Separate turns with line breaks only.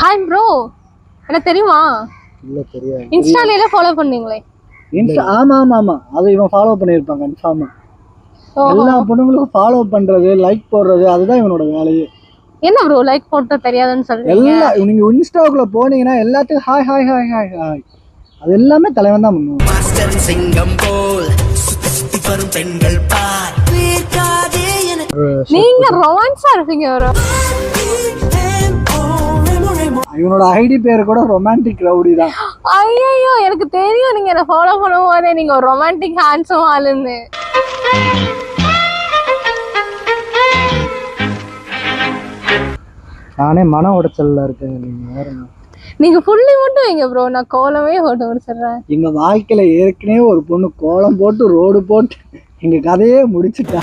Hi bro, என்ன தெரியுமா?
இல்ல தெரியாது.
இன்ஸ்டால ஃபாலோ பண்ணீங்களே?
ஆமா ஆமா ஆமா, அதை இவன் ஃபாலோ பண்ணியிருப்பான் கன்ஃபார்மா. எல்லா பொண்ணுங்களுக்கும் ஃபாலோ பண்றது, லைக் போடுறது, அதுதான் இவனோட வேலையே.
என்ன ப்ரோ லைக் போட்டு தெரியாதுன்னு சொல்றீங்க?
எல்லாம் நீங்க இன்ஸ்டாக்குள்ள போனீங்கன்னா எல்லாத்துக்கும் hi hi hi hi hi, அது எல்லாமே தலைவன் தான் பண்ணுவான். மாஸ்டர் சிங்கம் போல் சுத்தி வரும் பெண்கள் பார்,
நீங்க ரொமான்ஸா இருப்பீங்க ப்ரோ.
இவனோட ஐடி பேரு கூட ரொமான்டிக் ரவுடி தான்.
ஐயோ, எனக்கு தெரியும் நீங்க என்ன ஃபாலோ பண்ணும்போதே நீங்க ஒரு ரொமான்டிக் ஹேண்ட்ஸம் ஆளுன்னு.
நானே மன உடைச்சல்ல இருக்கேன். நீங்க வேறங்க,
நீங்க புள்ளி மட்டும் வைங்க ப்ரோ, நான் கோலமே போட்டு முடிச்சிடுறேன்.
எங்க வாழ்க்கையில ஏற்கனவே ஒரு பொண்ணு கோலம் போட்டு ரோடு போட்டு எங்க கதையே முடிச்சுட்டா.